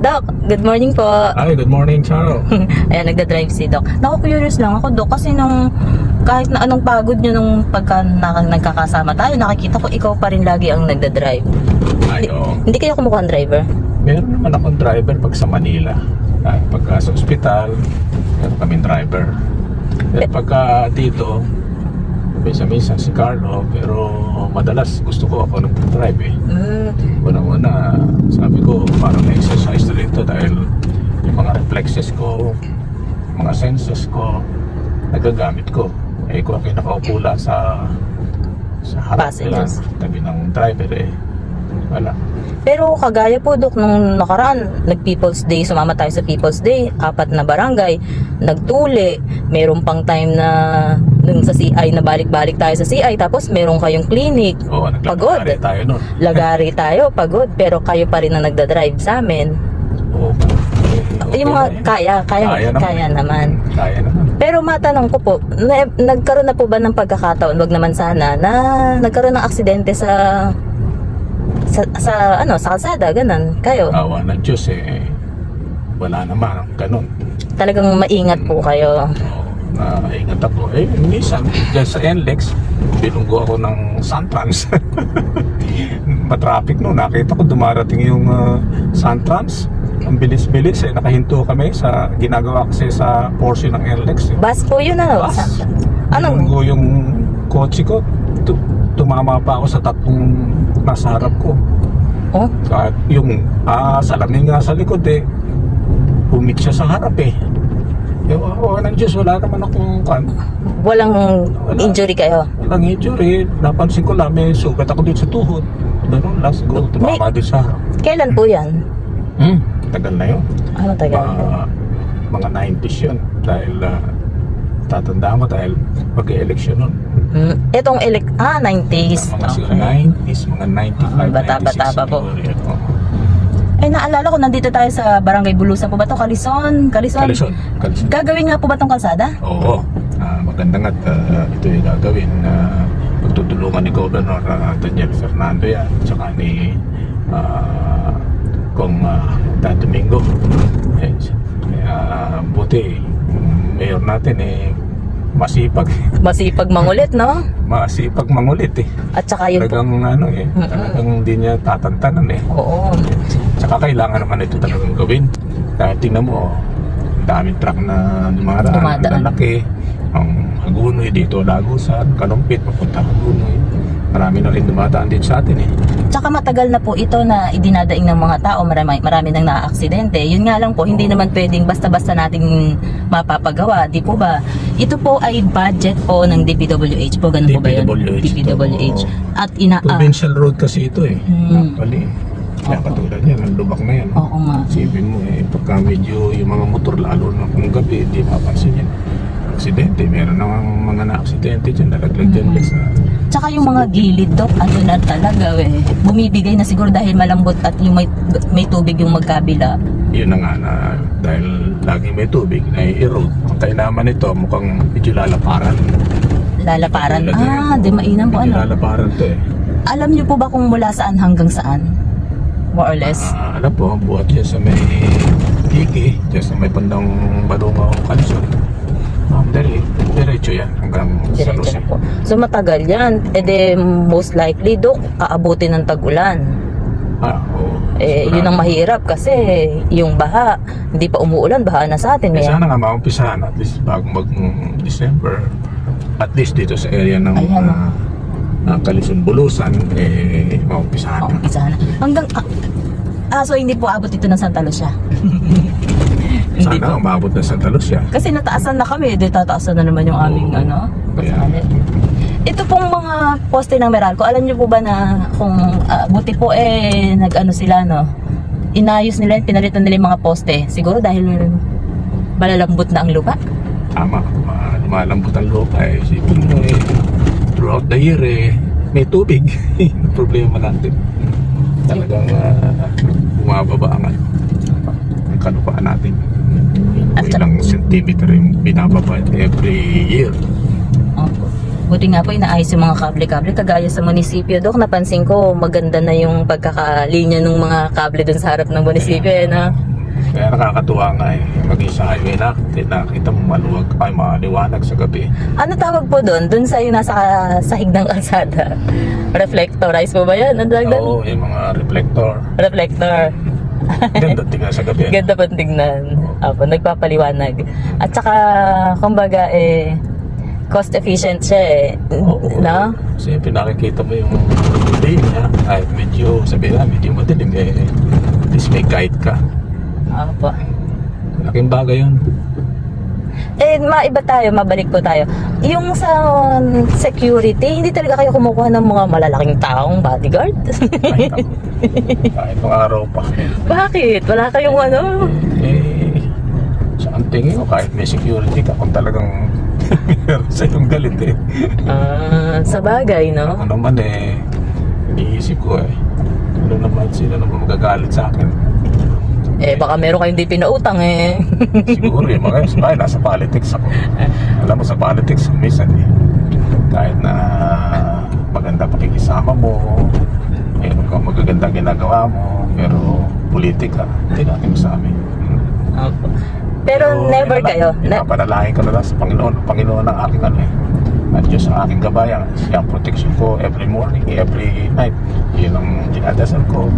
Doc, good morning po. Hi, good morning, Charo. Ayan, nagda-drive si Doc. Naku-curious lang ako, Doc, kasi nung kahit na anong pagod nyo nung pagka nagkakasama tayo, nakikita ko ikaw pa rin lagi ang nagda-drive. Hindi kayo kumukuha ng driver? Meron naman akong driver pag sa Manila. Pagka sa ospital, meron kaming driver. Pero pagka dito, misa-misa si Carlo, pero madalas gusto ko ako nag-drive eh. Una-una, sabi ko, parang exercise na rin ito dahil yung mga reflexes ko, mga senses ko, nagagamit ko. Eh, kung ako nakaupo lang sa harap nila, tabi ng driver eh, wala. Pero kagaya po, Dok, nung nakaraan, nag-People's Day, sumama tayo sa People's Day, 4 na barangay, nagtuli, meron pang time na dun sa CI, na balik-balik tayo sa CI, tapos meron kayong clinic, pagod. Tayo nun. Lagari tayo, pagod, pero kayo pa rin na nagda-drive sa amin. Oo. Yung mga kaya naman. Pero matanong ko po, nagkaroon na po ba ng pagkakataon, wag naman sana, na nagkaroon ng aksidente sa kalsada, ganun, kayo? Awa ng Diyos eh, wala naman, ganun. Talagang maingat po kayo. Ingat ako. Eh, minsan, dyan sa NLEX, binunggo ako ng Santrans. Matraffic no, nakita ko dumarating yung Santrans. Ang bilis-bilis eh, nakahinto kami sa ginagawa kasi sa portion ng NLEX. Bus po yun, ano? Bus. Binunggo yung kotse ko. Tumama pa ako sa tatlong nasa harap ko. Oh? Kahit yung salamin nga sa likod eh, humit siya sa harap eh. Ng Diyos, wala naman akong Walang injury kayo? Walang injury. Napansin ko lang, may sugat ako dito sa tuhod. Ganun lang, siguro tumama din sa harap. Kailan po yan? Tagal na yun. Ano tagal? Mga 90s yun. Dahil tatandaan ko dahil pag-eleksyon nun. Itong 90s. Mga 90s, mga 95, bata-bata pa po. Eh, naalala ko, nandito tayo sa Barangay Bulusan po ba ito? Kalison. Gagawin nga po ba itong kalsada? Oo. Maganda nga ito yung gagawin. Pagtutulungan ni Governor Daniel Fernando yan. Tsaka ni Kong Domingo. Buti, mayor natin masipag mangulit, no? Masipag mangulit eh. At saka yun talagang talagang hindi niya tatantanan eh. Oo. Tsaka kailangan naman ito talagang gawin. Dahil tingnan mo, daming truck na dumadaan. Lalaki. Ang Hagunoy dito, Lagusan, Kalumpit, papunta Hagunoy. Marami na rin dumadaan din sa atin eh. Tsaka matagal na po ito na idinadaing ng mga tao, marami nang naaaksidente. Yun nga lang po, hindi naman pwedeng basta-basta nating mapapagawa, di po ba? Ito po ay budget po ng DPWH po, ganun po ba yun? DPWH. At provincial road kasi ito eh. Actually, kaya katulad yan, ang lubak na yan. Oo nga. Sipin mo pagka medyo yung mga motor, lalo na kung gabi, di mapansin yan. Aksidente, meron namang mga na-aksidente dyan, nalaglag dyan sa... Tsaka yung mga gilid, Dok, ano na talaga bumibigay na siguro dahil malambot at yung may tubig yung magkabila. Yun na nga na dahil laging may tubig, na-erode. Ang kayo naman ito, mukhang medyo lalaparan. Lalaparan? Di mainam po ano? Lalaparan to eh. Alam niyo po ba kung mula saan hanggang saan? More or less? Alam po, buhat dyan sa may Iki, dyan sa may pandang Balungaw, Kalison. Diretso yan hanggang sa Lucy. So matagal yan. Most likely, Dok, aabutin ng tag-ulan. Oo. Yun ang mahirap kasi yung baha, hindi pa umuulan, baha na sa atin. Sana nga maumpisahan at least bago mag-December. At least dito sa area ng Kalison, Bulusan, maumpisahan na. Hanggang, so hindi po abot ito ng Santa Lucia? Sana umabot na Santa Lucia. Kasi nataasan na kami, tataasan na naman yung aming Ito pong mga poste ng Meralco, alam niyo po ba na kung buti po nag-ano sila, no? Inayos nila, pinalitan nila yung mga poste. Siguro dahil malalambot na ang lupa? Tama, lumalambot ang lupa Sipin mo throughout the year may tubig. Problema natin. Talagang bumababa ang kalupaan natin. Ilang centimeter yung binababa every year. Buti nga po inaayos yung mga kable-kable kagaya sa munisipyo. Dok, napansin ko maganda na yung pagkakalinya ng mga kable dun sa harap ng munisipyo. Kaya nakakatuwa nga eh. Maging sa highway nakita mo maluwag ay maliwanag sa gabi. Ano tawag po doon? Doon sa yung nasa sahig ng kalsada. Reflectorize po ba yan? Ano tawag doon? Oo, yung mga reflector. Reflector. Ganda tingnan sa gabi. Ganda pa tingnan. Apo, nagpapaliwanag. At saka, kumbaga cost efficient siya Oo, no? Kasi pinakikita mo yung linya. Kahit medyo, sabihin na, medyo madilim at least may guide ka. Apo. Malaking bagay yun. Maiba tayo, mabalik po tayo. Yung sa security, hindi talaga kayo kumukuha ng mga malalaking taong bodyguard? Ay, naku. Kahit mga araw pa. Bakit? Wala kayong ano? Saan tingin ko kahit may security ka kung talagang meron sa iyong galit eh. Sa bagay, no? Ako naman iniisip ko ano naman sila naman magagalit sa akin. Baka meron kayong di pinautang Siguro yung mga nasa politics ako. Alam mo sa politics, minsan kahit na maganda pakikisama mo, mayroon kang magaganda ginagawa mo, pero politika, hindi natin masabi. Opo. Pero never kayo? Pinapanalangin ko na lang sa Panginoon. Panginoon ang aking at Diyos ang aking gabayan. Siya ang protection ko every morning, every night. Yun ang dinadasal ko.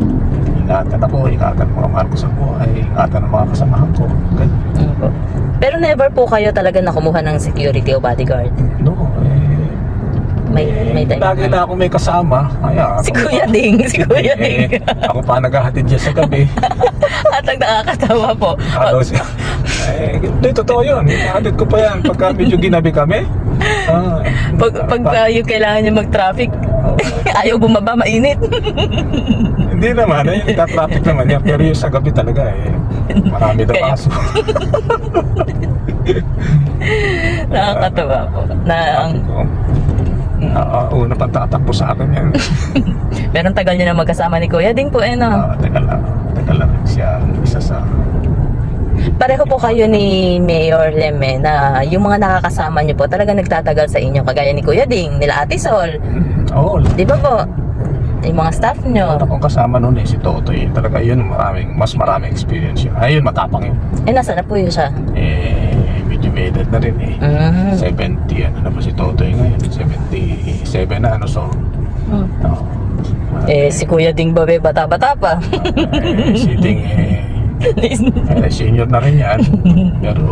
Ingatan ako, ingatan mga mahal ko sa buhay, ingatan ang mga kasamahan ko. Opo. Pero never po kayo talaga nakumuha ng security o bodyguard? No, may time. lagi na ako may kasama. Si Kuya Ding, ako pa naghahatid dyan sa gabi. At ang nakakatawa po. Hindi, totoo yun. Hatid ko pa yan. Pagka medyo ginabi kami. Pag yung kailangan nyo mag-traffic, ayaw bumaba, mainit. Hindi naman, traffic naman yan. Pero yung sa gabi talaga marami daw aso. Nakakatawa po. Una pa tatakbo sa akin yan. Meron tagal nyo na magkasama ni Kuya Ding po no? Tagal lang siya isa sa... Pareho po kayo ni Mayor Leme na yung mga nakakasama nyo po talaga nagtatagal sa inyo, kagaya ni Kuya Ding, nila Ate Sol. Oo. Di ba po? Yung mga staff nyo. Akong kasama noon si Totoy. Talaga yun, mas maraming experience yun. Ayun, matapang yun. Nasa na po yun siya? Medyo may edad na rin 70, ano na ba si Totoy ngayon? 77 na, so... si Kuya Ding ba, bata-bata pa? Si Ding, senior na rin yan. Pero,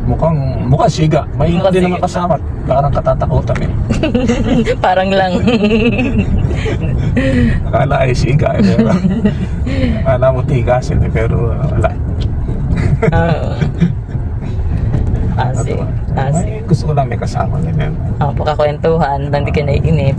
mukhang siga. May iba din naman kasama. Parang katatakutan Parang lang. Akala ay siga. Pero, akala mo tigasin pero wala. Asik. Gusto ko lang may kasama na yan. Pakakwentuhan, hindi ka naiinip.